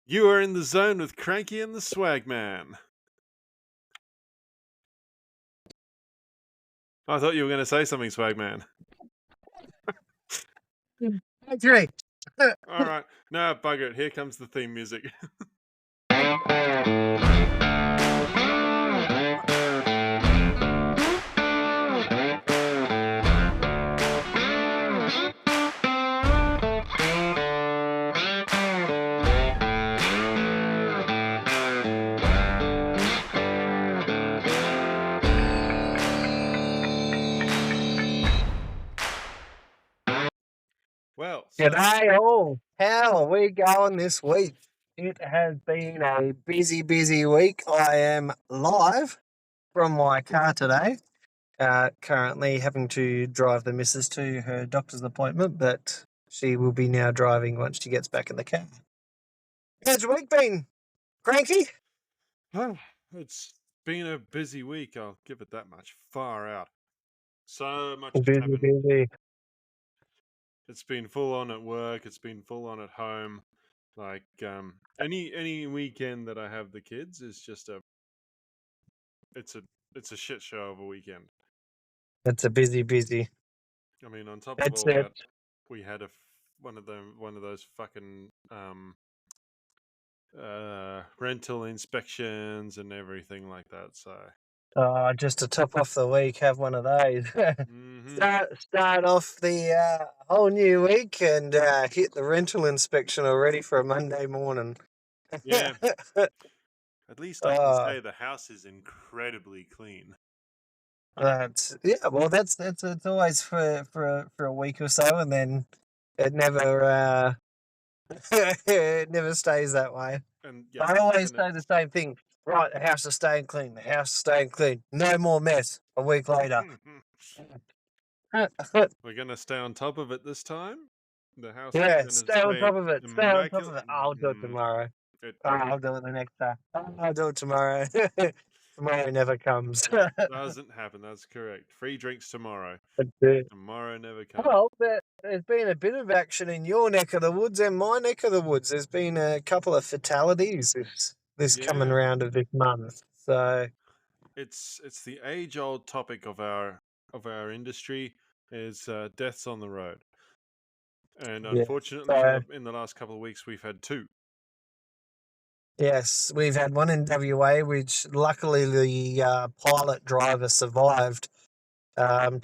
You are in the zone with Cranky and the Swag Man. I thought you were going to say something, Swag Man. Great. All right. No, bugger it. Here comes the theme music. Well, G'day all. How are we going this week? It has been a busy week. I am live from my car today. Currently having to drive the missus to her doctor's appointment, but she will be now driving once she gets back in the car. How's your week been, Cranky? it's been a busy week. I'll give it that much. Far out. So much to happen. Busy. It's been full on at work. It's been full on at home. Like any weekend that I have the kids is just it's a shit show of a weekend. It's a busy. I mean, on top of That's all it. that, we had one of those fucking rental inspections and everything like that. So Just to top off the week, have one of those. mhm. Start off the whole new week and hit the rental inspection already for a Monday morning. Yeah, at least I can say the house is incredibly clean. Well, that's it's always for a week or so, and then it never it never stays that way. And yeah, I always and say the same thing. Right, the house is staying clean. The house is staying clean. No more mess. A week later. we're gonna stay on top of it this time. The house is Yeah, gonna stay on stay top of it. Stay on top of immaculate. it. I'll do it tomorrow. It I'll do it the next day. I'll do it tomorrow. Tomorrow never comes. doesn't happen. That's correct. Free drinks tomorrow. That's it. Tomorrow never comes. Well, there's been a bit of action in your neck of the woods and my neck of the woods. There's been a couple of fatalities this coming Yeah, round of this month. So it's the age old topic of our industry is deaths on the road, and yeah. unfortunately, So in the last couple of weeks, we've had two. yes, we've had one in WA, which luckily the pilot driver survived.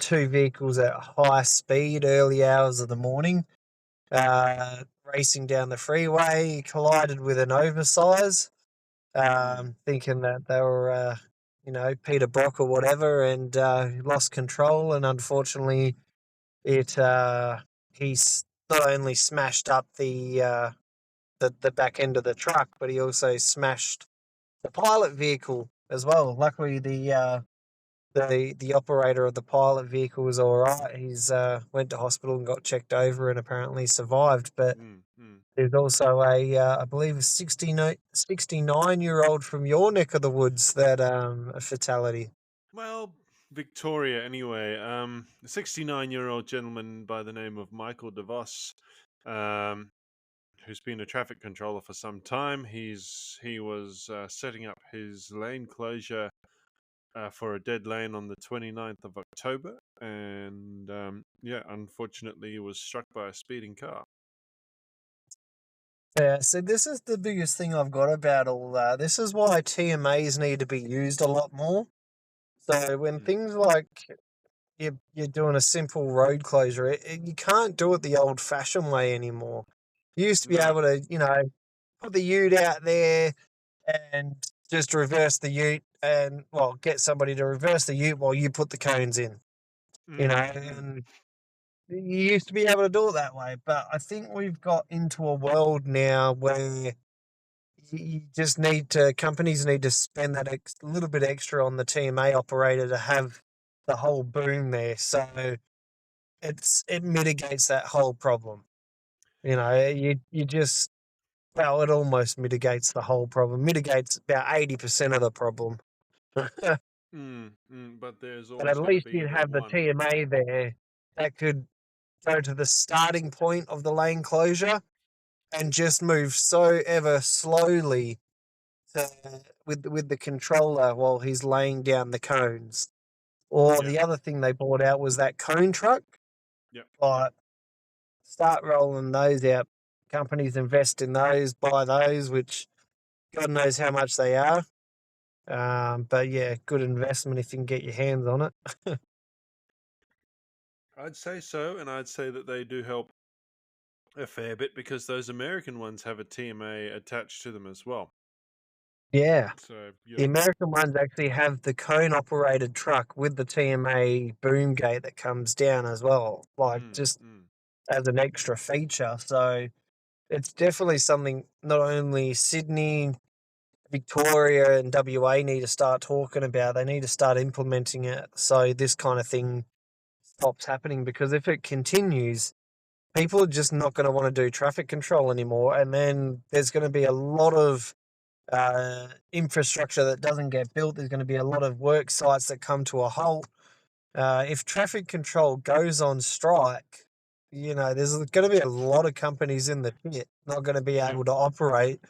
Two vehicles at high speed, early hours of the morning, racing down the freeway, collided with an oversize, thinking that they were, Peter Brock or whatever, and lost control. And unfortunately, he's not only smashed up the back end of the truck, but he also smashed the pilot vehicle as well. Luckily, the operator of the pilot vehicle was all right. He's went to hospital and got checked over and apparently survived. But there's also I believe a 69-year-old from your neck of the woods that a fatality. Well, Victoria, anyway. A 69-year-old gentleman by the name of Michael DeVos, who's been a traffic controller for some time. He was setting up his lane closure for a dead lane on the 29th of October, and unfortunately, he was struck by a speeding car. Yeah, so this is the biggest thing I've got about all that. This is why TMAs need to be used a lot more. So when things like you're doing a simple road closure, you can't do it the old-fashioned way anymore. You used to be able to, put the ute out there and just reverse the ute and, well, get somebody to reverse the ute while you put the cones in, and you used to be able to do it that way. But I think we've got into a world now where you just companies need to spend that little bit extra on the TMA operator to have the whole boom there. So it mitigates that whole problem. You just, well, it almost mitigates the whole problem. Mitigates about 80% of the problem. But there's But at always going to least be you'd the have the one. TMA there that could go to the starting point of the lane closure and just move so ever slowly with the controller while he's laying down the cones. Or Yeah. the other thing they brought out was that cone truck. Yep. Like, start rolling those out. Companies invest in those, buy those, which God knows how much they are. But yeah, good investment if you can get your hands on it. I'd say so, and I'd say that they do help a fair bit because those American ones have a TMA attached to them as well. Yeah. So The yeah. American ones actually have the cone operated truck with the TMA boom gate that comes down as well, like Mm, just mm. as an extra feature. So it's definitely something not only Sydney, Victoria, and WA need to start talking about, they need to start implementing it so this kind of thing stops happening. Because if it continues, people are just not going to want to do traffic control anymore. And then there's going to be a lot of infrastructure that doesn't get built. There's going to be a lot of work sites that come to a halt. If traffic control goes on strike, there's going to be a lot of companies in the pit not going to be Yeah. able to operate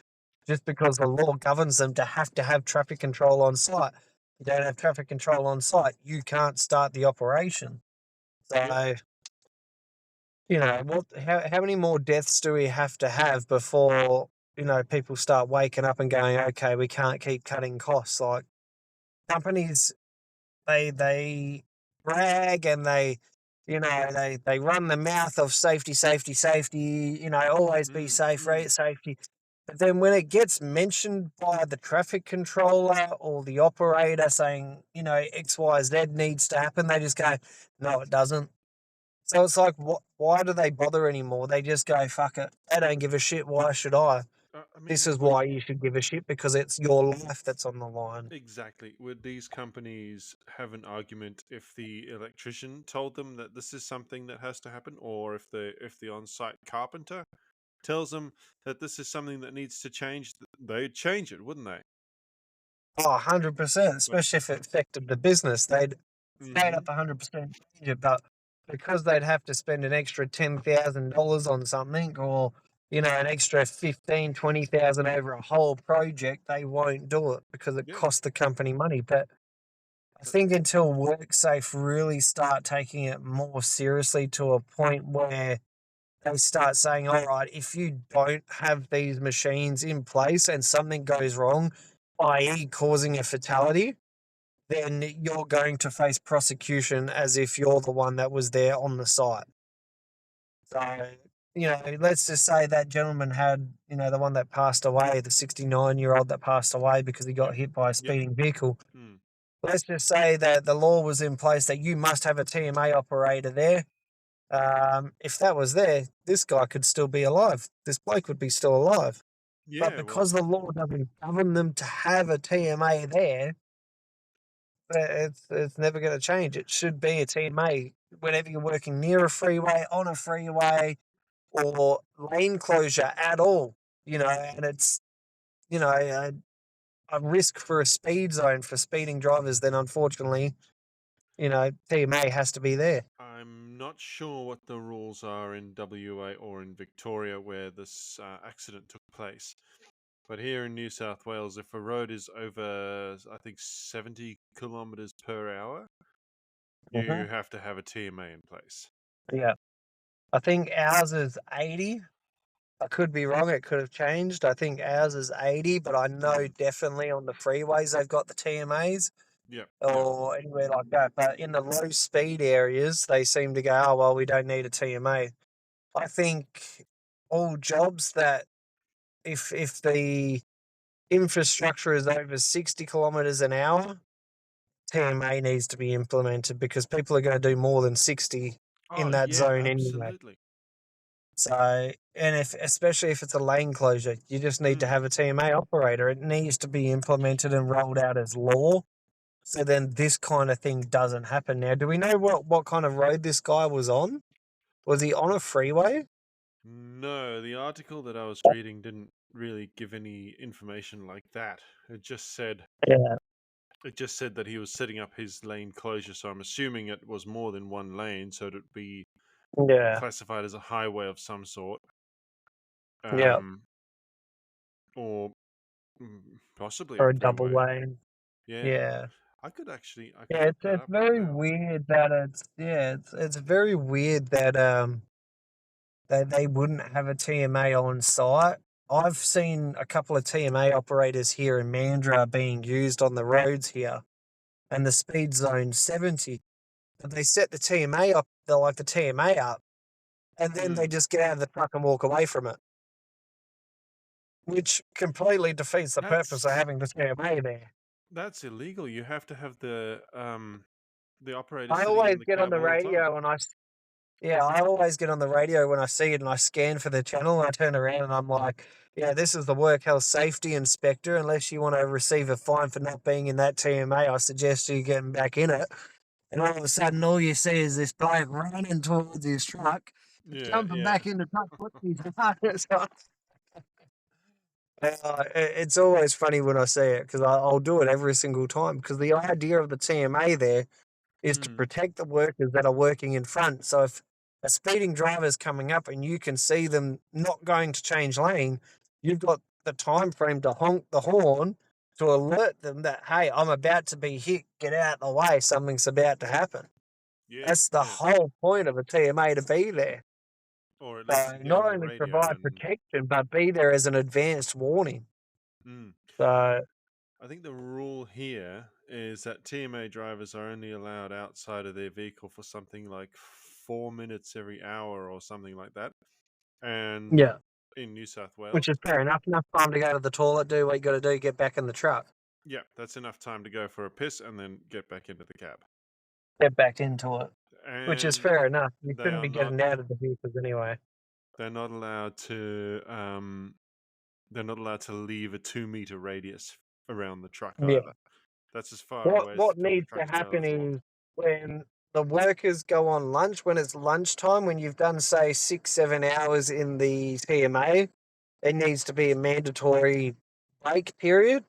just because the law governs them to have traffic control on site. If you don't have traffic control on site, you can't start the operation. Yep. So, how many more deaths do we have to have before, people start waking up and going, okay, we can't keep cutting costs? Like, companies, they brag and they run the mouth of safety, safety, safety, always be Mm, safe, mm. rate safety. But then when it gets mentioned by the traffic controller or the operator saying, XYZ needs to happen, they just go, no, it doesn't. So it's like, why do they bother anymore? They just go, fuck it. They don't give a shit. Why should I? I This mean, is why you should give a shit, because it's your life that's on the line. exactly. Would these companies have an argument if the electrician told them that this is something that has to happen, or if the on-site carpenter tells them that this is something that needs to change, they'd change it, wouldn't they? Oh, 100%, But especially if it affected the business. They'd straight mm-hmm. up 100% change it. But because they'd have to spend an extra $10,000 on something, or, an extra 15, 20,000 over a whole project, they won't do it because it Yeah. costs the company money. But I think until WorkSafe really start taking it more seriously to a point where they start saying, all right, if you don't have these machines in place and something goes wrong, i.e., causing a fatality, then you're going to face prosecution as if you're the one that was there on the site. So, let's just say that gentleman had, the one that passed away, the 69-year-old that passed away because he got Yep. hit by a Yep. speeding vehicle. Mm. Let's just say that the law was in place that you must have a TMA operator there. If that was there, this guy could still be alive. This bloke would be still alive. But Yeah. Well. because the law doesn't govern them to have a TMA there, it's never going to change. It should be a TMA whenever you're working near a freeway, on a freeway, or lane closure at all. And it's a risk for a speed zone for speeding drivers. Then unfortunately, TMA has to be there. I'm not sure what the rules are in WA or in Victoria where this accident took place. But here in New South Wales, if a road is over, I think, 70 kilometers per hour, Hmm. you have to have a TMA in place. Yeah, I think ours is 80. I could be wrong. It could have changed. I think ours is 80, but I know Mm. definitely on the freeways they've got the TMAs Yep, yep. or anywhere like that. But in the low speed areas, they seem to go, oh, well, we don't need a TMA. I think all jobs that if the infrastructure is over 60 kilometers an hour, TMA needs to be implemented because people are going to do more than 60 Oh, in that yeah, zone anyway. absolutely. So, and especially if it's a lane closure, you just need to Mm. have a TMA operator. It needs to be implemented and rolled out as law. So then this kind of thing doesn't happen. Now, do we know what kind of road this guy was on? Was he on a freeway? No, the article that I was reading didn't really give any information like that. Yeah. It just said that he was setting up his lane closure, so I'm assuming it was more than one lane, so it'd be Yeah. classified as a highway of some sort. Yeah. Or possibly a Or a double three-way. lane. Yeah, Yeah. I could Yeah, look that it's up right very now. weird that it's very weird that they wouldn't have a TMA on site. I've seen a couple of TMA operators here in Mandurah being used on the roads here, and the speed zone 70. But they set the TMA up, the TMA up, and then they Mm, just get out of the truck and walk away from it, which completely defeats the purpose of that's having the TMA there. that's illegal. You have to have the operator I sitting in always the get on cab the all the time. radio and yeah, I always get on the radio when I see it and I scan for the channel and I turn around and I'm like, yeah, this is the work health safety inspector. Unless you want to receive a fine for not being in that TMA, I suggest you getting back in it. And all of a sudden, all you see is this bloke running towards his truck, Yeah, jumping yeah. back in the truck, putting his harness on. It's always funny when I see it because I'll do it every single time because the idea of the TMA there is to Mm, protect the workers that are working in front. So if a speeding driver is coming up and you can see them not going to change lane, you've got the time frame to honk the horn to alert them that, hey, I'm about to be hit, get out of the way, something's about to happen. yeah, That's the yeah. whole point of a TMA to be there. Or at least to So get not on the only radio provide and protection, but be there as an advanced warning. mm. So I think the rule here is that TMA drivers are only allowed outside of their vehicle for something like 4 minutes every hour or something like that. And yeah, in New South which Wales, is fair enough. Enough time to go to the toilet, do what you got to do, get back in the truck. yeah, that's enough time to go for a piss and then get back into the cab. Get back into it, which is And fair enough. You they shouldn't are be not getting out of the vehicles anyway. they're not allowed to they're not allowed to leave a 2 meter radius around the truck Yeah. either. That's as far What away as what the needs to truck happen trailers will. is when the workers go on lunch, when it's lunchtime, when you've done say 6, 7 hours in the TMA, it needs to be a mandatory break period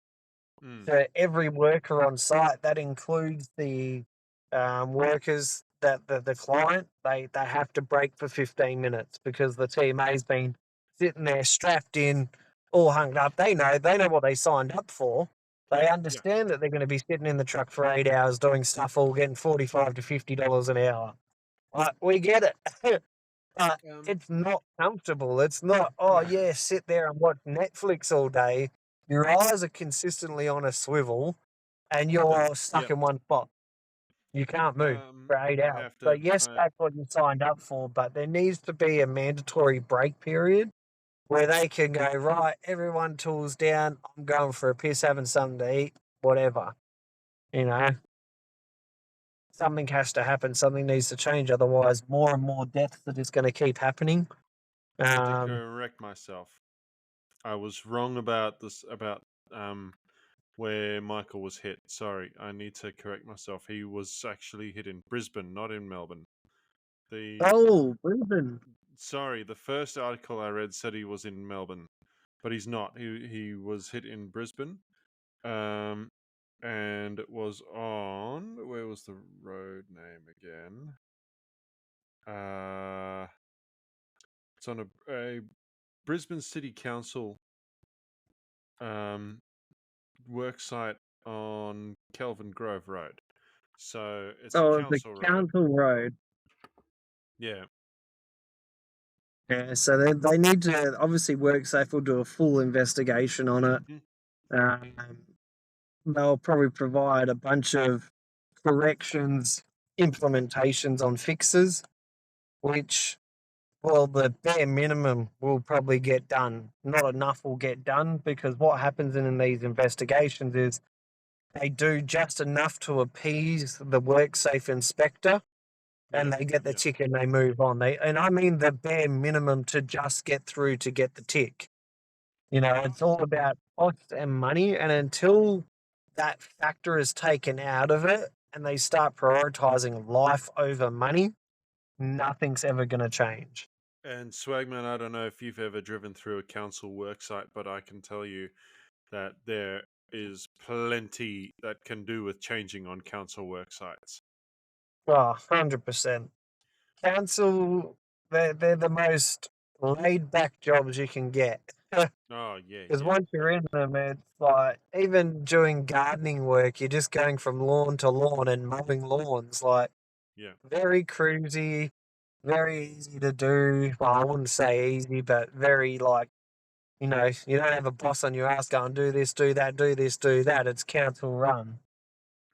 Mm, for every worker on site. That includes the workers that the client they have to break for 15 minutes because the TMA's been sitting there strapped in, all hung up. They know what they signed up for. They yeah, yeah. understand that they're going to be sitting in the truck for 8 hours doing stuff, all getting $45 to $50 an hour. We get it. But Um, it's not comfortable. It's not, oh, no. yeah, sit there and watch Netflix all day. Your eyes are consistently on a swivel and you're Yeah. stuck in one spot. You can't move for eight I hours. have So, to. yes, that's what you signed up for, but there needs to be a mandatory break period where they can go, right, everyone tools down. I'm going for a piss, having something to eat, whatever. You know, something has to happen. Something needs to change. Otherwise, more and more deaths are just going to keep happening. I need to Um, correct myself. I was wrong about this about where Michael was hit. Sorry, I need to correct myself. He was actually hit in Brisbane, not in Melbourne. The Oh, Brisbane. Sorry, the first article I read said he was in Melbourne, but he's not. He was hit in Brisbane. Um, and it was on, where was the road name again? It's on a Brisbane City Council work site on Kelvin Grove Road. So it's a Oh, it's council a road. council road. Yeah. Yeah, so they need to obviously WorkSafe will do a full investigation on it. Mhm. Um, they'll probably provide a bunch of corrections, implementations on fixes, which, well, the bare minimum will probably get done. Not enough will get done because what happens in these investigations is they do just enough to appease the WorkSafe inspector Yeah. and they get the Yeah. tick and they move on. And I mean the bare minimum to just get through to get the tick. You know, it's all about cost and money. And until that factor is taken out of it and they start prioritizing life over money, nothing's ever going to change. And Swagman, I don't know if you've ever driven through a council worksite, but I can tell you that there is plenty that can do with changing on council worksites. Oh, 100%. Council, they're the most laid back jobs you can get. Oh yeah, Because yeah, once you're in them, it's like even doing gardening work, you're just going from lawn to lawn and mowing lawns. Like yeah. very cruisy, very easy to do. Well, I wouldn't say easy, but very like, you don't have a boss on your ass going, do this, do that, do this, do that. It's council run.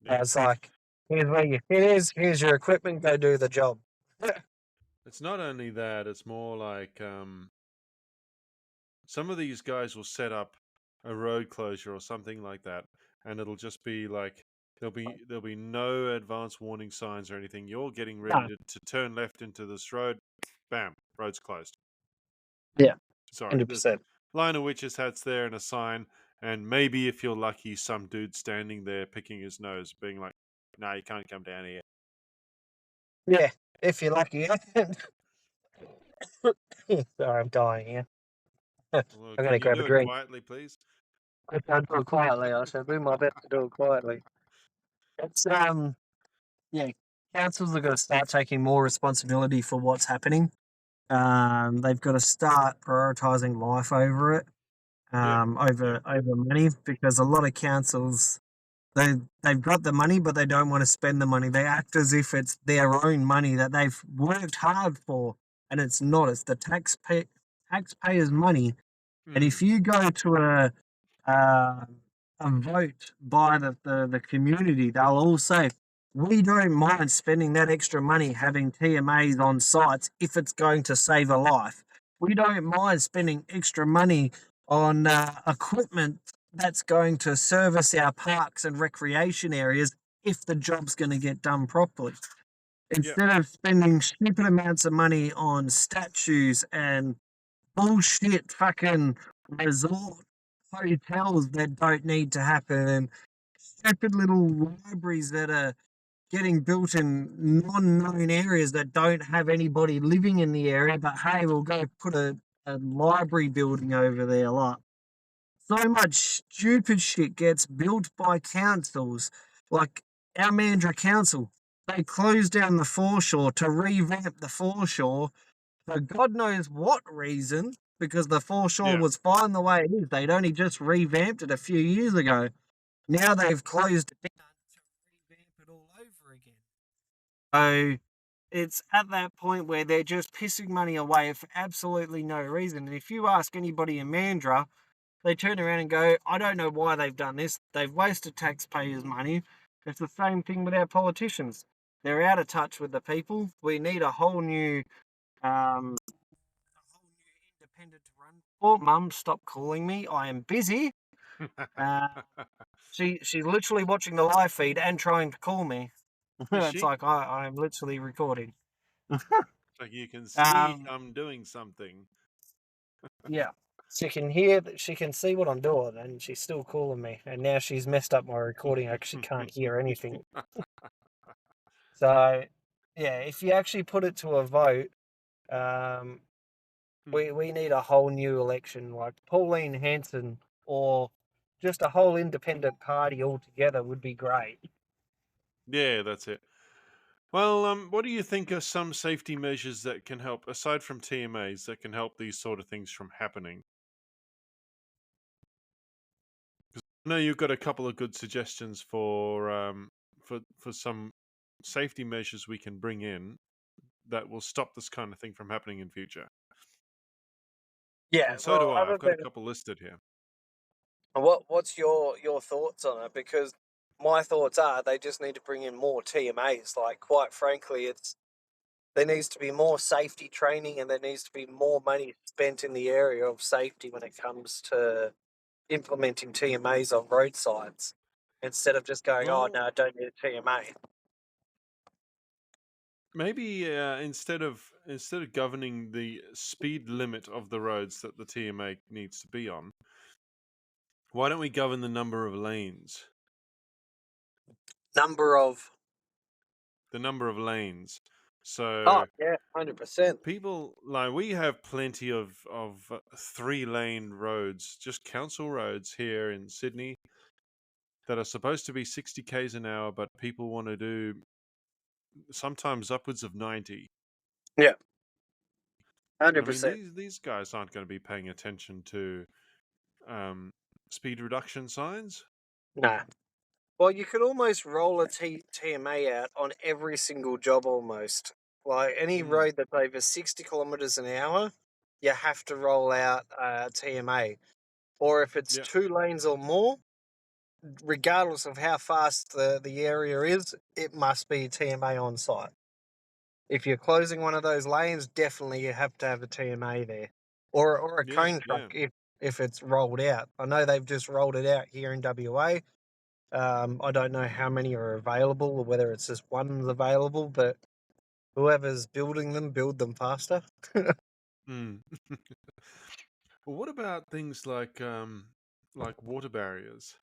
Yeah. It's like, here's where your fit is, here's your equipment, go do the job. It's not only that; it's more like some of these guys will set up a road closure or something like that, and it'll just be like there'll be no advance warning signs or anything. You're getting ready No, to turn left into this road, bam, road's closed. yeah, Sorry, there's 100%. line of witches hats there and a sign, and maybe if you're lucky, some dude standing there picking his nose, being like, "No, you can't come down here." Yeah, if you're lucky. Sorry, I'm dying here. I'm Well, going can to you grab a do it drink. quietly, please? I can't do it quietly. I shall do my best to do it quietly. It's yeah, councils have got to start taking more responsibility for what's happening. They've got to start prioritising life over it, Yeah, yeah, over money, because a lot of councils they've got the money, but they don't want to spend the money. They act as if it's their own money that they've worked hard for, and it's not. It's the taxpayers' money. And mm, if you go to uh, a vote by the community, they'll all say, we don't mind spending that extra money having TMAs on sites if it's going to save a life. We don't mind spending extra money on equipment that's going to service our parks and recreation areas if the job's going to get done properly. yeah, Instead of spending stupid amounts of money on statues and bullshit fucking resort hotels that don't need to happen, and stupid little libraries that are getting built in non-known areas that don't have anybody living in the area, but hey, we'll go put a library building over there. Like, so much stupid shit gets built by councils, like our Mandurah Council. They closed down the foreshore to revamp the foreshore for God knows what reason, because the foreshore yeah, was fine the way it is. They'd only just revamped it a few years ago. Now they've closed it down to revamp it all over again. So it's at that point where they're just pissing money away for absolutely no reason. And if you ask anybody in Mandurah, they turn around and go, I don't know why they've done this. They've wasted taxpayers' money. It's the same thing with our politicians. They're out of touch with the people. We need a whole new independent run. Oh, Mum, stop calling me. I am busy. Uh, she's literally watching the live feed and trying to call me. Is It's she? like I'm literally recording. Like you can see Um, I'm doing something. yeah. She can hear that, she can see what I'm doing, and she's still calling me. And now she's messed up my recording. I actually can't hear anything. So, yeah, if you actually put it to a vote, um, we need a whole new election, like Pauline Hanson, or just a whole independent party altogether would be great. Yeah, that's it. Well, what do you think are some safety measures that can help, aside from TMAs, that can help these sort of things from happening? I know you've got a couple of good suggestions for some safety measures we can bring in that will stop this kind of thing from happening in future. Yeah, And so do well, I. other I've got a than couple listed here. what's your thoughts on it? Because my thoughts are they just need to bring in more TMAs. Like, quite frankly, there needs to be more safety training, and there needs to be more money spent in the area of safety when it comes to implementing TMAs on roadsides, instead of just going, oh Well, no, I don't need a TMA. maybe instead of governing the speed limit of the roads that the TMA needs to be on, why don't we govern the number of lanes? Number of The number of lanes. Oh So yeah, 100%. people like we have plenty of 3-lane roads, just council roads here in Sydney that are supposed to be 60 k's an hour, but people want to do sometimes upwards of 90. Yeah. I mean, 100%. these guys aren't going to be paying attention to speed reduction signs. Nah. Well, you could almost roll a TMA out on every single job almost. Like any Mm, road that's over 60 kilometers an hour, you have to roll out a TMA. Or if it's yeah, 2 lanes or more, regardless of how fast the area is, it must be TMA on site. If you're closing one of those lanes, definitely you have to have a TMA there. Or a yeah, cone yeah. truck if it's rolled out. I know they've just rolled it out here in WA. I don't know how many are available or whether it's just one's available, but whoever's building them, build them faster. Mm. Well, what about things like water barriers?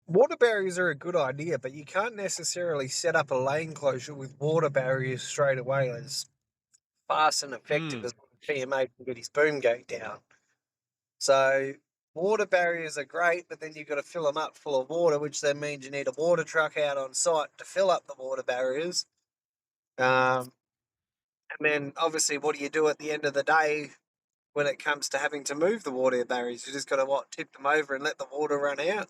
Water barriers are a good idea, but you can't necessarily set up a lane closure with water barriers straight away as fast and effective Mm, as PMA can get his boom gate down. So water barriers are great, but then you've got to fill them up full of water, which then means you need a water truck out on site to fill up the water barriers. And then obviously, what do you do at the end of the day when it comes to having to move the water barriers? You just got to tip them over and let the water run out,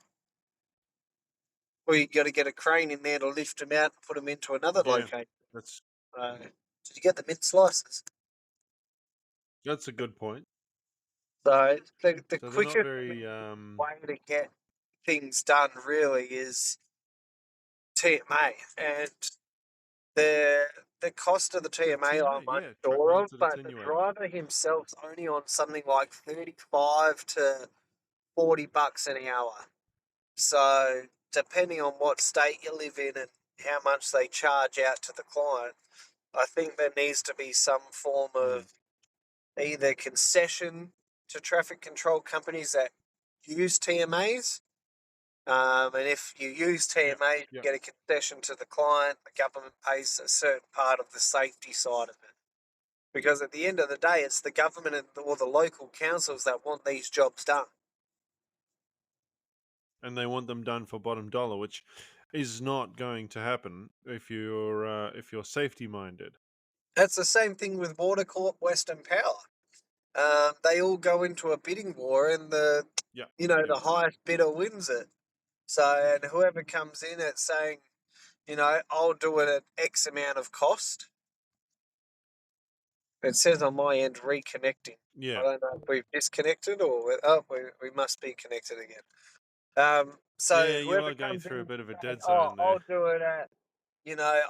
or you got to get a crane in there to lift them out and put them into another yeah, location. that's So you get the mid slices. that's a good point. So the So they're not quickest very way to get things done really is TMA, and the the cost of the TMA I'm yeah, truck unsure of, mounted but the attenuator. driver himself's only on something like $35 to $40 an hour. So depending on what state you live in and how much they charge out to the client, I think there needs to be some form Mm, of either concession to traffic control companies that use TMAs. And if you use yeah, TMAs, you yeah. get a concession to the client. The government pays a certain part of the safety side of it. Because at the end of the day, it's the government or the local councils that want these jobs done. And they want them done for bottom dollar, which is not going to happen if you're safety minded. That's the same thing with Water Corp, Western Power. They all go into a bidding war, and Yeah, yeah. the highest bidder wins it. So, and whoever comes in at saying, I'll do it at X amount of cost. It says on my end reconnecting. I Yeah. don't know if we've disconnected or we must be connected again. So Yeah, you whoever are going comes through a in bit of a saying, dead "Oh, zone there. I'll do it at,"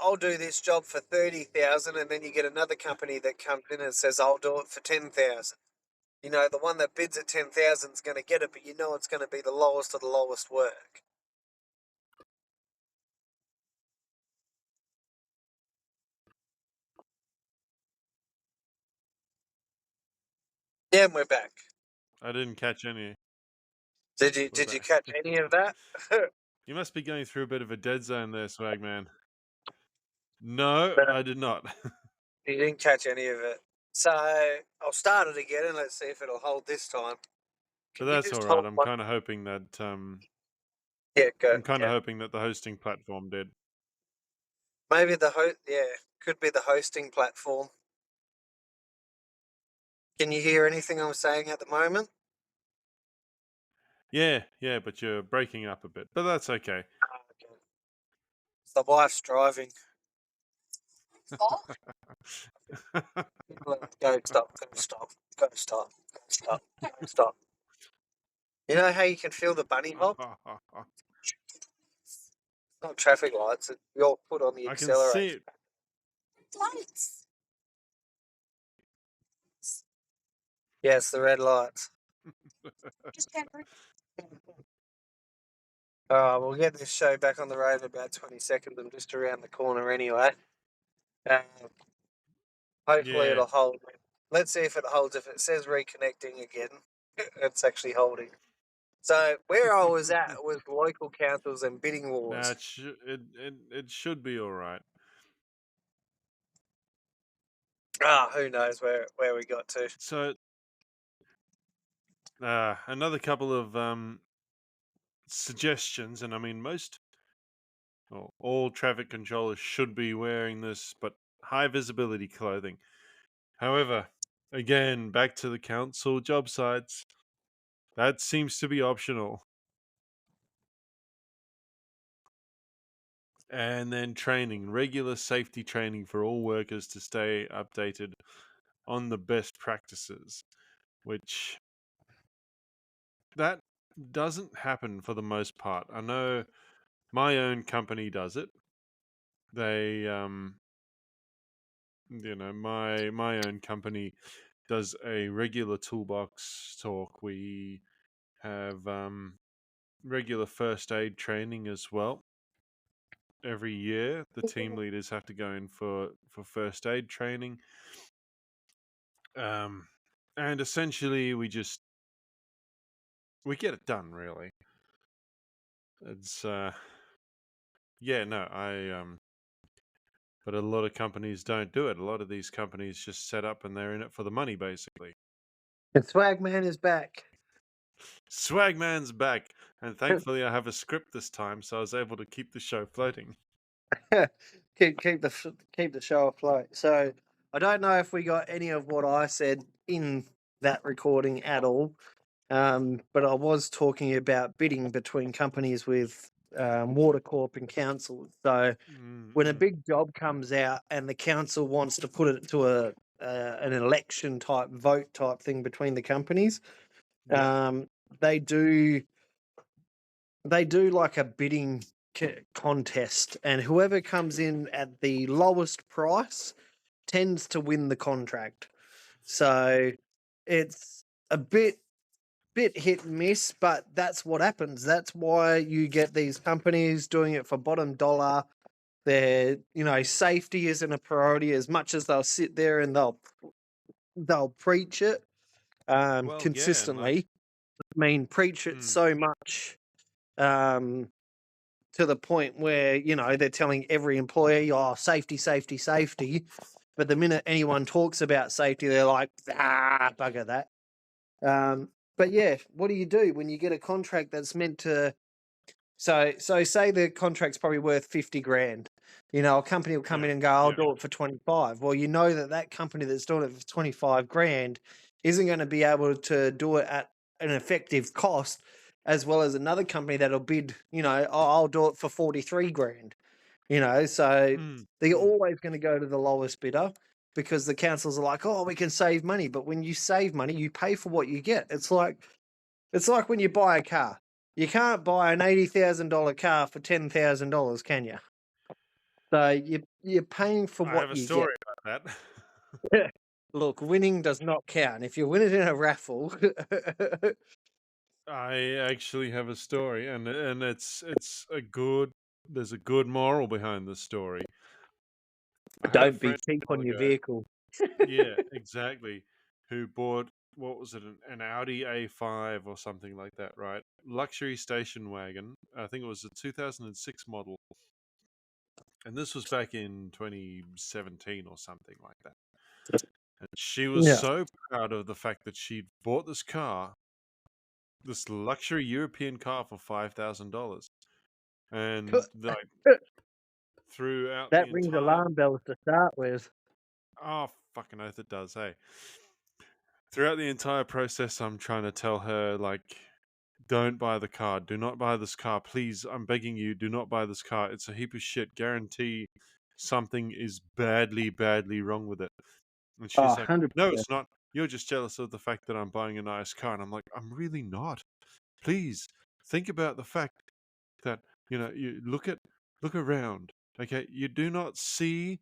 I'll do this job for 30,000, and then you get another company that comes in and says, "I'll do it for 10,000." The one that bids at 10,000 is going to get it, but it's going to be the lowest of the lowest work. Yeah, and we're back. I didn't catch any. Did you We're did you back. catch any of that? You must be going through a bit of a dead zone there, Swagman. No, No, I did not. you didn't catch any of it. So I'll start it again and let's see if it'll hold this time. But Can you that's all just right. hold one? Yeah, go. I'm kind of Yeah. hoping that the hosting platform did. Maybe yeah, could be the hosting platform. Can you hear anything I'm saying at the moment? Yeah, yeah, but you're breaking up a bit. But that's okay. Okay. The wife's driving. Go stop. Go stop. Go stop. Go stop. Go stop. You know how you can feel the bunny hop? It's not traffic lights. It's your foot on the I can see accelerator. it. Lights. Yeah, it's the red lights. All right, we'll get this show back on the road in about 20 seconds. I'm just around the corner anyway. Um, hopefully Yeah. it'll hold. Let's see if it holds. If it says reconnecting again, it's actually holding. So where I was at was local councils and bidding Nah, wars. it should be all right. Who knows where we got to. So, another couple of suggestions, and I mean all traffic controllers should be wearing this, but high visibility clothing. However, again, back to the council job sites, that seems to be optional. And then training, regular safety training for all workers to stay updated on the best practices, which that doesn't happen for the most part. I know my own company does it. They my own company does a regular toolbox talk. We have regular first aid training as well. Every year, the team leaders have to go in for first aid training. And essentially we get it done, really. It's but a lot of companies don't do it. A lot of these companies just set up and they're in it for the money, basically. And Swagman is back. Swagman's back, and thankfully I have a script this time, so I was able to keep the show floating. keep the show afloat. So I don't know if we got any of what I said in that recording at all, but I was talking about bidding between companies with Water Corp and councils. So when a big job comes out and the council wants to put it to an election type vote type thing between the companies, they do like a bidding contest, and whoever comes in at the lowest price tends to win the contract. So it's a bit hit and miss, but that's what happens. That's why you get these companies doing it for bottom dollar. Their safety isn't a priority as much as they'll sit there and they'll preach it consistently. I mean, preach it so much to the point where they're telling every employee, "Oh, safety, safety, safety." But the minute anyone talks about safety, they're like, bugger that. But yeah, what do you do when you get a contract that's meant to? So say the contract's probably worth 50 grand. A company will come in and go, "I'll do it for 25." Well, that company that's doing it for 25 grand isn't going to be able to do it at an effective cost, as well as another company that'll bid, I'll do it for 43 grand. So they're always going to go to the lowest bidder because the councils are like, "Oh, we can save money." But when you save money, you pay for what you get. It's like when you buy a car. You can't buy an $80,000 car for $10,000, can you? So you're paying for what you get. I have a story about that. Look, winning does not count. If you win it in a raffle, I actually have a story, and it's there's a good moral behind the story. don't be cheap on your vehicle. Yeah, exactly. Who bought, what was it, an Audi A5 or something like that, right? Luxury station wagon. I think it was a 2006 model. And this was back in 2017 or something like that. And she was so proud of the fact that she'd bought this car, this luxury European car, for $5,000. And like throughout that rings alarm bells to start with. Oh, fucking oath it does, hey. Throughout the entire process, I'm trying to tell her, like, don't buy the car. Do not buy this car. Please, I'm begging you, do not buy this car. It's a heap of shit. Guarantee something is badly, badly wrong with it. And she's like, 100%. No, it's not. You're just jealous of the fact that I'm buying a nice car. And I'm like, I'm really not. Please, think about the fact that, you look around. Okay, you do not see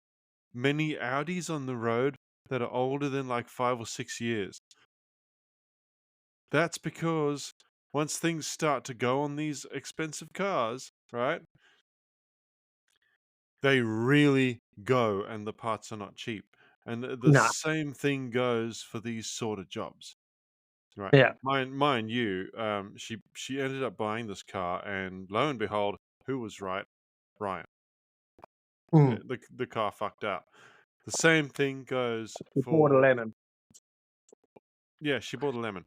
many Audis on the road that are older than like 5 or 6 years. That's because once things start to go on these expensive cars, right, they really go, and the parts are not cheap. And the same thing goes for these sort of jobs, right? Yeah. Mind you, she ended up buying this car, and lo and behold, who was right? Ryan. The car fucked up. The same thing goes for... bought a lemon. Yeah, she bought a lemon.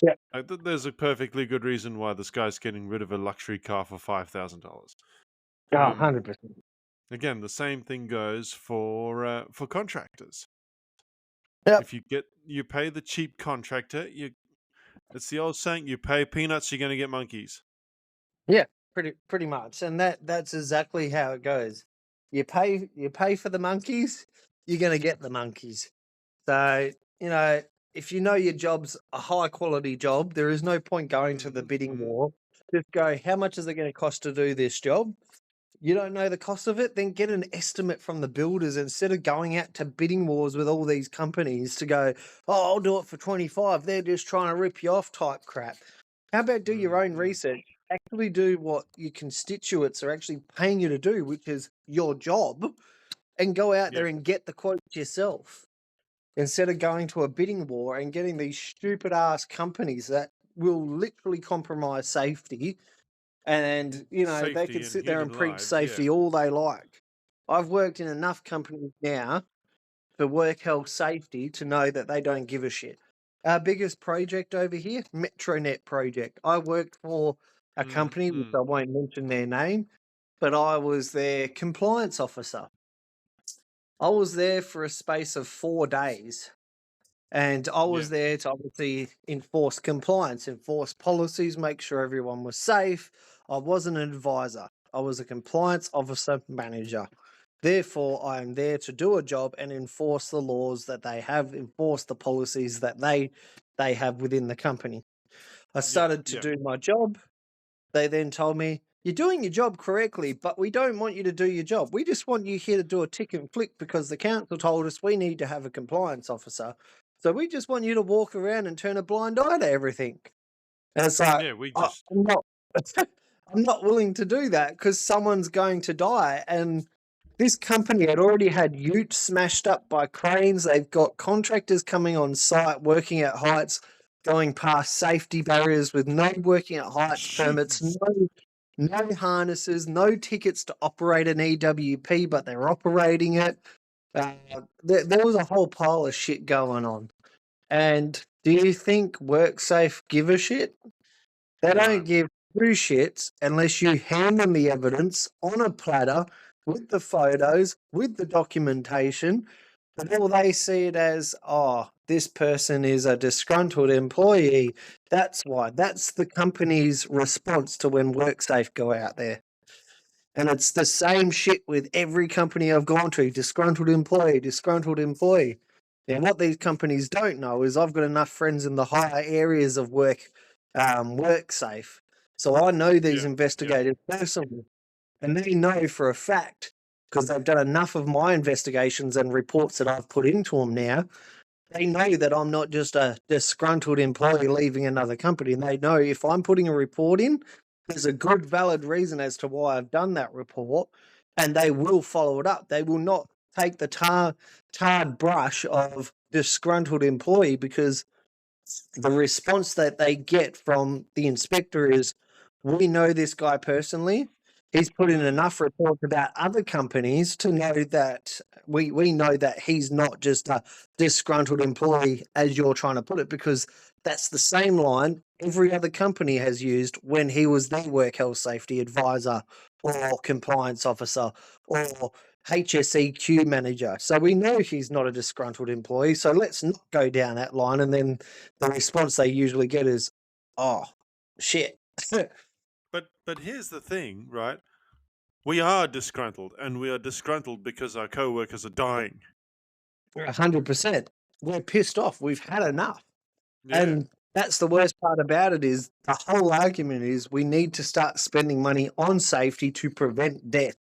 Yeah. There's a perfectly good reason why this guy's getting rid of a luxury car for $5,000. 100%. Again, the same thing goes for contractors. Yep. If you pay the cheap contractor, it's the old saying, you pay peanuts, you're going to get monkeys. Yeah, pretty much, and that's exactly how it goes. You pay for the monkeys, you're gonna get the monkeys. So if you know your job's a high quality job, there is no point going to the bidding war. Just go, how much is it going to cost to do this job? You don't know the cost of it, then get an estimate from the builders instead of going out to bidding wars with all these companies to go, oh, I'll do it for 25. They're just trying to rip you off type crap. How about do your own research? Actually do what your constituents are actually paying you to do, which is your job, and go out there and get the quotes yourself instead of going to a bidding war and getting these stupid ass companies that will literally compromise safety. And, they Safety can and sit there and human preach lives, safety all they like. I've worked in enough companies now for work health safety to know that they don't give a shit. Our biggest project over here, Metronet project. I worked for a company, which I won't mention their name, but I was their compliance officer. I was there for a space of 4 days. And I was there to obviously enforce compliance, enforce policies, make sure everyone was safe. I wasn't an advisor. I was a compliance officer manager. Therefore, I am there to do a job and enforce the laws that they have, enforce the policies that they have within the company. I started to do my job. They then told me, you're doing your job correctly, but we don't want you to do your job. We just want you here to do a tick and flick because the council told us we need to have a compliance officer. So we just want you to walk around and turn a blind eye to everything. And it's like, I'm not, I'm not willing to do that because someone's going to die. And this company had already had utes smashed up by cranes. They've got contractors coming on site, working at heights, going past safety barriers with no working at heights permits, no harnesses, no tickets to operate an EWP, but they're operating it. There was a whole pile of shit going on. And do you think WorkSafe give a shit? They don't give two shits unless you hand them the evidence on a platter with the photos, with the documentation, and all they see it as, oh, this person is a disgruntled employee. That's why. That's the company's response to when WorkSafe go out there. And it's the same shit with every company I've gone to. Disgruntled employee, disgruntled employee. And what these companies don't know is I've got enough friends in the higher areas of WorkSafe. So I know these investigators personally. And they know for a fact, because they've done enough of my investigations and reports that I've put into them now, they know that I'm not just a disgruntled employee leaving another company. And they know if I'm putting a report in, there's a good, valid reason as to why I've done that report, and they will follow it up. They will not take the tarred brush of disgruntled employee because the response that they get from the inspector is, we know this guy personally. He's put in enough reports about other companies to know that we know that he's not just a disgruntled employee, as you're trying to put it, because that's the same line every other company has used when he was their work health safety advisor or compliance officer or HSEQ manager. So we know he's not a disgruntled employee. So let's not go down that line. And then the response they usually get is, oh, shit. But here's the thing, right? We are disgruntled, and we are disgruntled because our co-workers are dying. 100%. We're pissed off. We've had enough. And that's the worst part about it is the whole argument is we need to start spending money on safety to prevent death.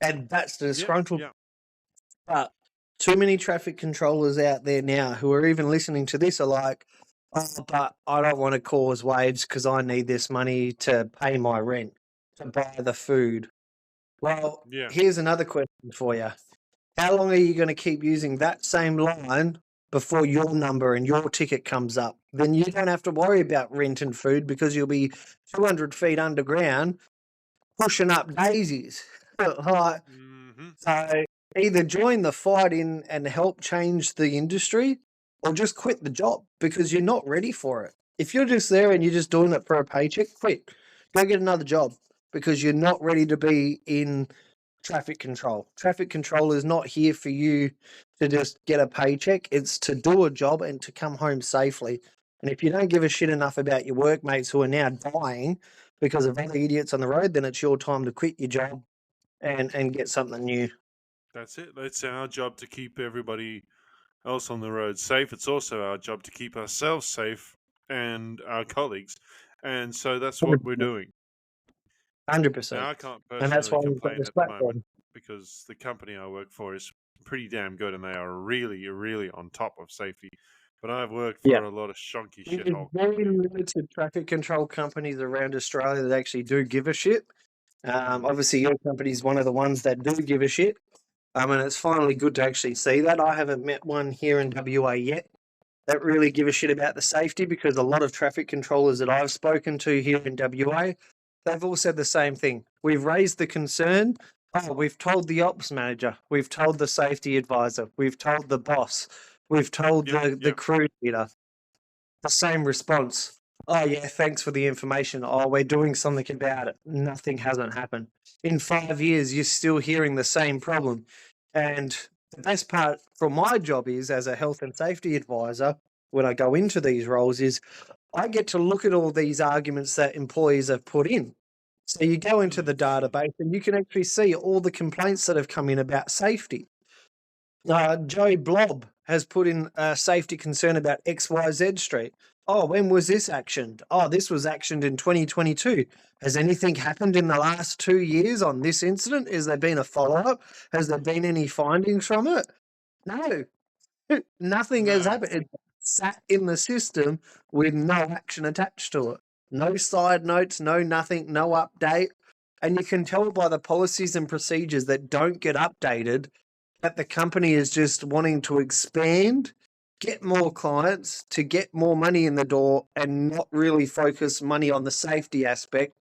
And that's the disgruntled. But too many traffic controllers out there now who are even listening to this are like, oh, but I don't want to cause waves because I need this money to pay my rent, to buy the food. Well, here's another question for you. How long are you going to keep using that same line before your number and your ticket comes up? Then you don't have to worry about rent and food because you'll be 200 feet underground pushing up daisies. So either join the fight in and help change the industry or just quit the job because you're not ready for it. If you're just there and you're just doing it for a paycheck, quit. Go get another job because you're not ready to be in traffic control. Traffic control is not here for you to just get a paycheck. It's to do a job and to come home safely. And if you don't give a shit enough about your workmates who are now dying because of other idiots on the road, then it's your time to quit your job and get something new. That's it. It's our job to keep everybody else on the road safe. It's also our job to keep ourselves safe and our colleagues. And so that's what we're doing. 100%. Now, I can't And that's personally why we've got complain this at the platform. moment because the company I work for is pretty damn good and they are really, really on top of safety. But I've worked for Yeah. a lot of shonky There's shithole very companies. limited traffic control companies around Australia that actually do give a shit. Obviously, your company is one of the ones that do give a shit. And it's finally good to actually see that. I haven't met one here in WA yet that really give a shit about the safety, because a lot of traffic controllers that I've spoken to here in WA, they've all said the same thing. We've raised the concern. Oh, we've told the ops manager. We've told the safety advisor. We've told the boss. We've told the crew leader. The same response. Oh, yeah, thanks for the information. Oh, we're doing something about it. Nothing hasn't happened. In 5 years, you're still hearing the same problem. And the best part from my job is, as a health and safety advisor, when I go into these roles, is I get to look at all these arguments that employees have put in. So you go into the database and you can actually see all the complaints that have come in about safety. Joe Blob has put in a safety concern about XYZ Street. Oh, when was this actioned? Oh, this was actioned in 2022. Has anything happened in the last 2 years on this incident? Has there been a follow-up? Has there been any findings from it? No. Nothing has happened. It's sat in the system with no action attached to it. No side notes, no nothing, no update. And you can tell by the policies and procedures that don't get updated that the company is just wanting to expand, get more clients, to get more money in the door, and not really focus money on the safety aspect,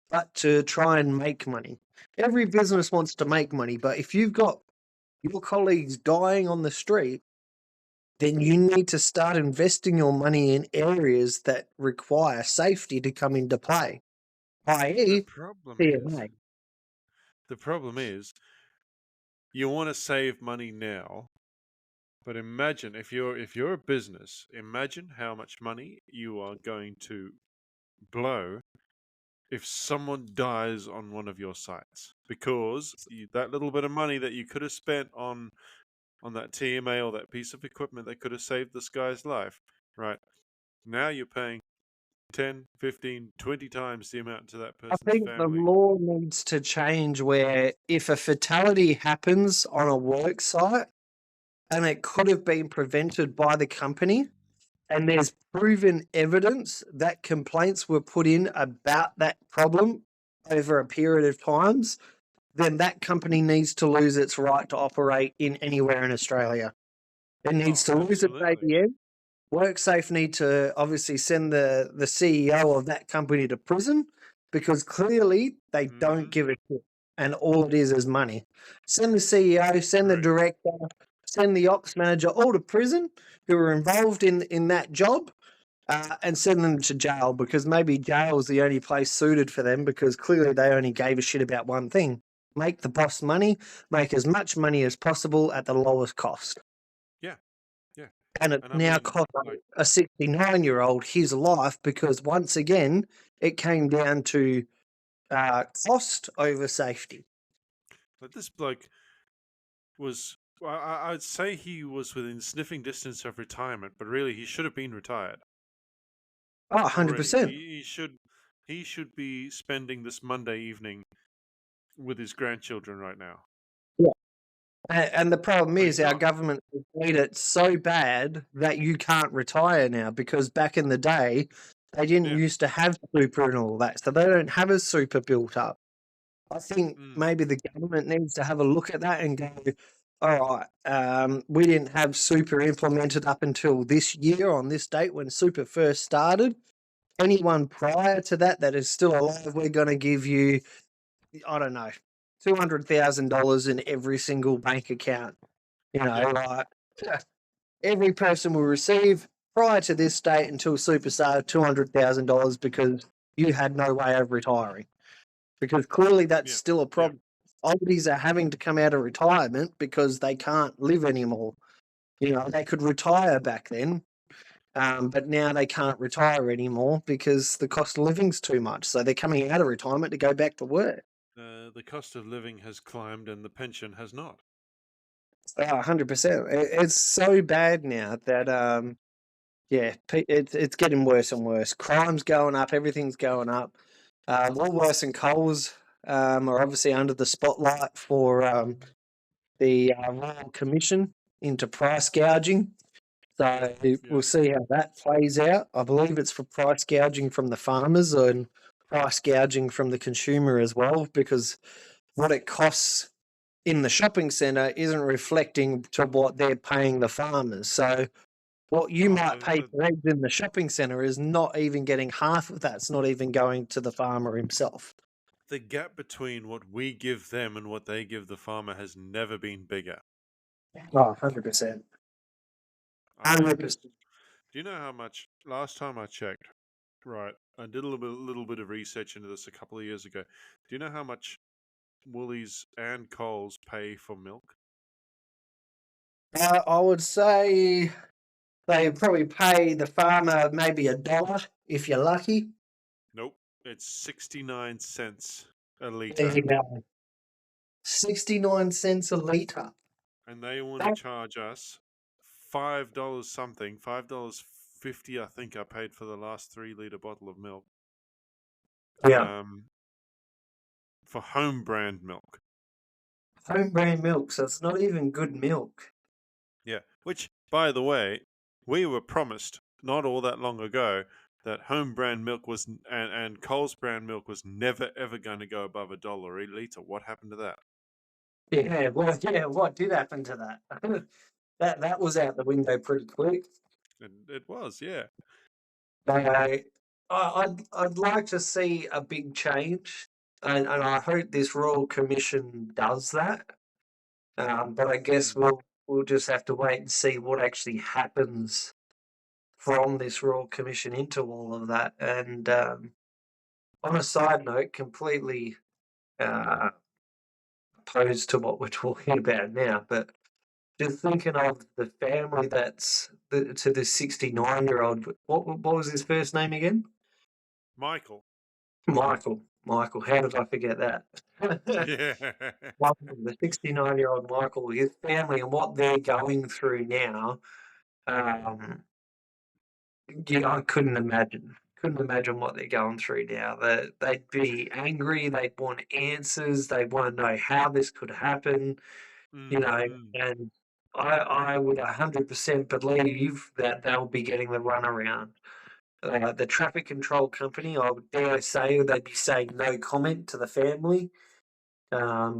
but to try and make money. Every business wants to make money, but if you've got your colleagues dying on the street, then you need to start investing your money in areas that require safety to come into play, i.e., CMA. The problem is, you want to save money now, but imagine if you're a business, imagine how much money you are going to blow if someone dies on one of your sites, because that little bit of money that you could have spent on that TMA or that piece of equipment that could have saved this guy's life, right? Now you're paying 10, 15, 20 times the amount to that person's I think family. the law needs to change where if a fatality happens on a work site and it could have been prevented by the company, and there's proven evidence that complaints were put in about that problem over a period of times, then that company needs to lose its right to operate in anywhere in Australia. It needs to lose its ABN. WorkSafe need to obviously send the CEO of that company to prison, because clearly they don't give a shit, and all it is money. Send the CEO, send the director, send the ops manager all to prison who are involved in that job, and send them to jail, because maybe jail is the only place suited for them, because clearly they only gave a shit about one thing: make the boss money, make as much money as possible at the lowest cost. And it now cost a 69-year-old his life, because once again, it came down to cost over safety. But this bloke was, well, I'd say he was within sniffing distance of retirement, but really he should have been retired. Oh, 100%. He should be spending this Monday evening with his grandchildren right now. Yeah. And the problem is our government has made it so bad that you can't retire now, because back in the day, they didn't used to have super and all that, so they don't have a super built up. I think maybe the government needs to have a look at that and go, all right, we didn't have super implemented up until this year on this date when super first started. Anyone prior to that is still alive, we're going to give you, I don't know, $200,000 in every single bank account. Like every person will receive prior to this date until super started $200,000, because you had no way of retiring. Because clearly that's still a problem. oldies are having to come out of retirement because they can't live anymore. You know, they could retire back then, but now they can't retire anymore because the cost of living's too much. So they're coming out of retirement to go back to work. The cost of living has climbed and the pension has not. 100%. It's so bad now that yeah, it's getting worse and worse. Crime's going up, everything's going up. Woolworths and Coles are obviously under the spotlight for the Royal Commission into price gouging. So we'll see how that plays out. I believe it's for price gouging from the farmers and price gouging from the consumer as well, because what it costs in the shopping centre isn't reflecting to what they're paying the farmers. So what you might pay for eggs in the shopping centre is not even getting half of that. It's not even going to the farmer himself. The gap between what we give them and what they give the farmer has never been bigger. Oh, 100%. 100%. Do you know how much? Last time I checked, right, I did a little bit of research into this a couple of years ago. Do you know how much Woolies and Coles pay for milk? I would say they probably pay the farmer maybe $1 if you're lucky. Nope, it's 69 cents a There litre. you go. 69 cents a litre. And they want to charge us $5 something, $5.50 I think I paid for the last 3-litre bottle of milk. Yeah. For home brand milk. Home brand milk, so it's not even good milk. Yeah, which, by the way, we were promised not all that long ago that home brand milk was and Coles brand milk was never ever going to go above $1 a litre. What happened to that? Yeah, well, yeah, what did happen to that? that was out the window pretty quick. It was, yeah. I'd like to see a big change, and I hope this Royal Commission does that. But I guess we'll just have to wait and see what actually happens from this Royal Commission into all of that. And on a side note, completely opposed to what we're talking about now, but just thinking of the family that's to the 69-year-old. What was his first name again? Michael. Michael. How did I forget that? Yeah. The 69-year-old Michael, his family, and what they're going through now. Yeah, I couldn't imagine. Couldn't imagine what they're going through now. They'd be angry. They'd want answers. They want to know how this could happen. You know, and I would 100% believe that they'll be getting the runaround. The traffic control company, I would dare say, they'd be saying no comment to the family. I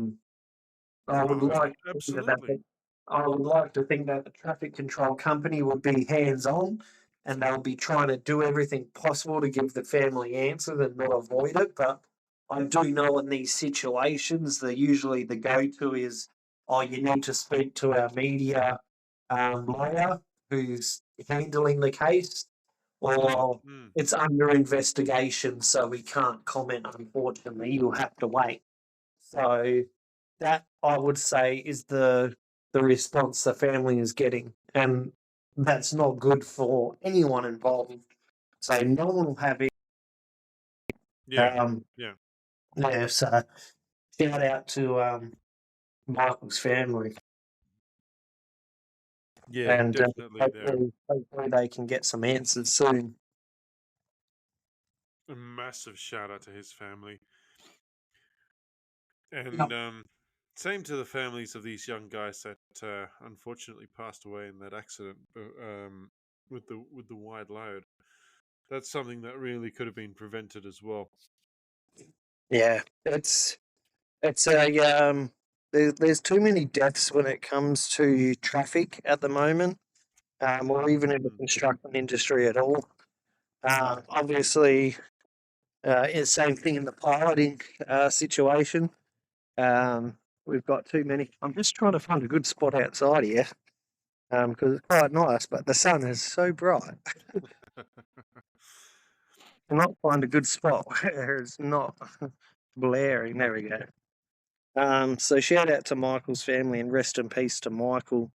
would like to think absolutely. I would like to think that the traffic control company would be hands on, and they'll be trying to do everything possible to give the family answers and not avoid it. But I do know in these situations, usually the go to is, oh, you need to speak to our media lawyer who's handling the case, or it's under investigation, so we can't comment, unfortunately. You'll have to wait. So that, I would say, is the response the family is getting, and that's not good for anyone involved. So no one will have it. Yeah. Yeah. So shout out to Michael's family. Yeah, and definitely. hopefully they can get some answers soon. A massive shout out to his family. And same to the families of these young guys that unfortunately passed away in that accident with the wide load. That's something that really could have been prevented as well. Yeah, it's a there's too many deaths when it comes to traffic at the moment, or even in the construction industry at all. Obviously, it's the same thing in the piloting situation. We've got too many. I'm just trying to find a good spot outside here because it's quite nice, but the sun is so bright. Cannot find a good spot where it's not blaring. There we go. So shout out to Michael's family and rest in peace to Michael,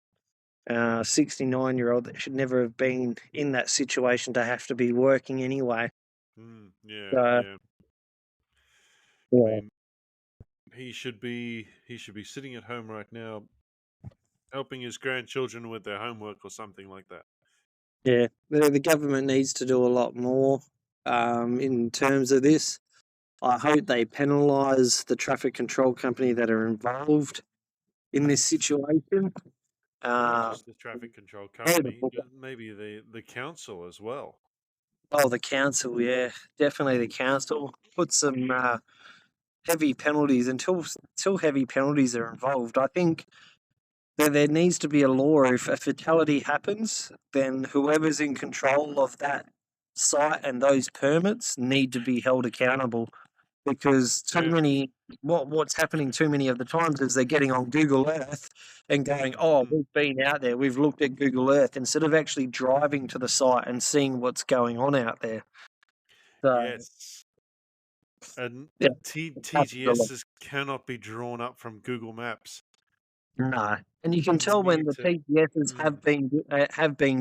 69-year-old that should never have been in that situation to have to be working anyway. Yeah, So yeah. I yeah, mean, he should be sitting at home right now, helping his grandchildren with their homework or something like that. yeah, the government needs to do a lot more in terms of this. I hope they penalise the traffic control company that are involved in this situation. Not Uh, just the traffic control and company, maybe the council as well. oh, the council, yeah, definitely the council. Put some heavy penalties until heavy penalties are involved. I think that there needs to be a law. If a fatality happens, then whoever's in control of that site and those permits need to be held accountable. Because too Yeah. many, what's happening too many of the times is they're getting on Google Earth and going, "Oh, we've been out there, we've looked at Google Earth," instead of actually driving to the site and seeing what's going on out there. So Yes. And yeah, it happens a lot. TGSs cannot be drawn up from Google Maps. No, and you can You tell when need the to. TGSs have been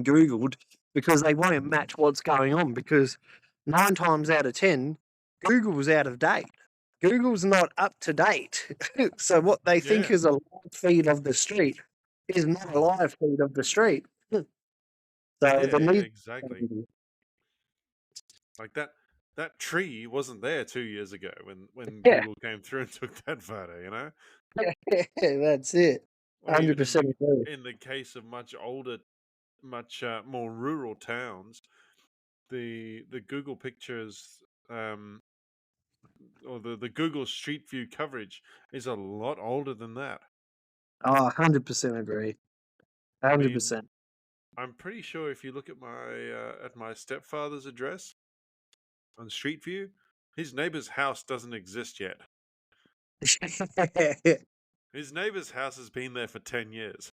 Googled because they won't match what's going on. Because 9 times out of 10, Google's out of date. Google's not up to date. So what they think Yeah. is a live feed of the street is not a live feed of the street. So Yeah, the need, exactly. Like that tree wasn't there 2 years ago when yeah, Google came through and took that photo, you know? that's it. Or even 100% agree. in the case of much older, much more rural towns, the Google pictures or the Google Street View coverage is a lot older than that. Oh, 100% agree. I mean, 100%. I'm pretty sure if you look at my stepfather's address on Street View, his neighbor's house doesn't exist yet. His neighbor's house has been there for 10 years.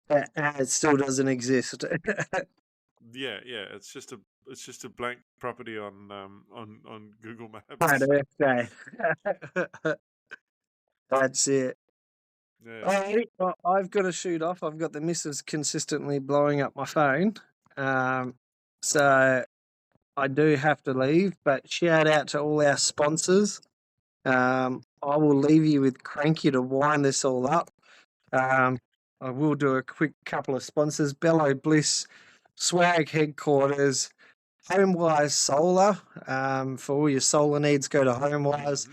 It still doesn't exist. Yeah, yeah, it's just a blank property on Google Right, Maps. okay. That's it. Yeah. Alrighty, well, I've got to shoot off. I've got the missus consistently blowing up my phone. All right. So I do have to leave, but shout out to all our sponsors. I will leave you with Cranky to wind this all up. I will do a quick couple of sponsors. Bello Bliss, Swag Headquarters, Homewise Solar. For all your solar needs, go to Homewise.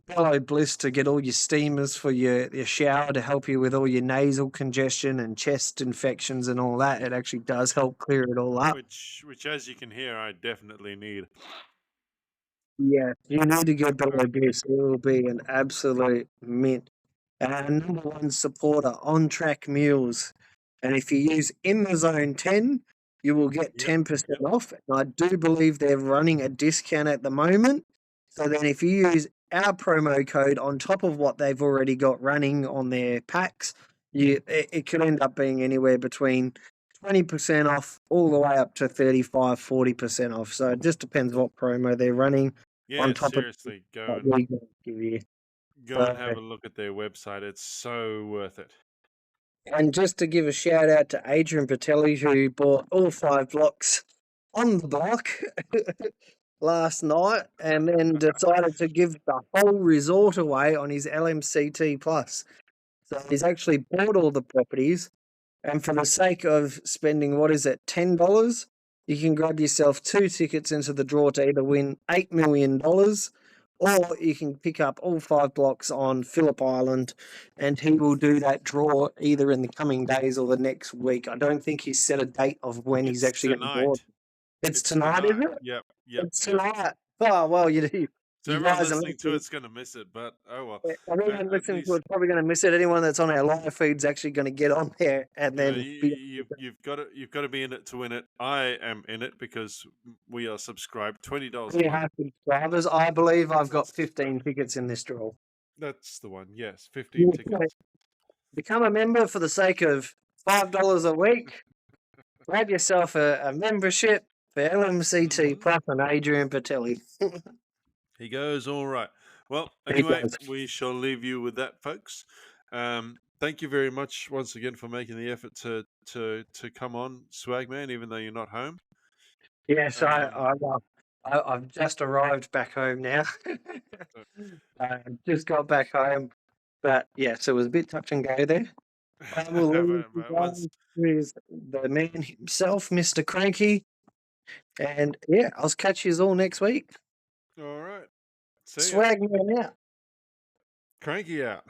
Bello Bliss to get all your steamers for your shower to help you with all your nasal congestion and chest infections and all that. It actually does help clear it all up. Which, as you can hear, I definitely need. Yeah, you need to get Bello Bliss. It will be an absolute mint. Number one supporter, On Track Mules. And if you use In the Zone 10, you will get Yep. 10% off. And I do believe they're running a discount at the moment. So then if you use our promo code on top of what they've already got running on their packs, it could end up being anywhere between 20% off all the way up to 35, 40% off. So it just depends what promo they're running Yeah, on top of seriously, what we can give you. go and have a look at their website. It's so worth it. And just to give a shout out to Adrian Patelli, who bought all 5 blocks on the block last night and then decided to give the whole resort away on his LMCT Plus. So he's actually bought all the properties, and for the sake of spending, what is it, $10, you can grab yourself 2 tickets into the draw to either win $8 million, or you can pick up all 5 blocks on Phillip Island, and he will do that draw either in the coming days or the next week. I don't think he's set a date of when he's It's actually going to draw. tonight. It's tonight, is it? Yep, It's tonight. Oh, well, you So you everyone guys are listening to listening. it's going to miss it, but oh well. Everyone At listening to least it's probably going to miss it. Anyone that's on our live feed's actually going to get on there and you know, then be. you've got to be in it to win it. I am in it because we are subscribed $20 We a month. have subscribers. I believe I've got 15 tickets in this draw. That's the one. Yes, 15 tickets. Become a member for the sake of $5 a week. Grab yourself a membership for LMCT Plus and Adrian Patelli. He goes, all right. Well, He anyway, does. we shall leave you with that, folks. Thank you very much once again for making the effort to come on, Swagman, even though you're not home. Yes, Um, I've just arrived back home now. I just got back home, but yes, it was a bit touch and go there. I will leave you but once, guys with the man himself, Mr. Cranky, and yeah, I'll catch you all next week. all right. See ya. Swagman out. Cranky out.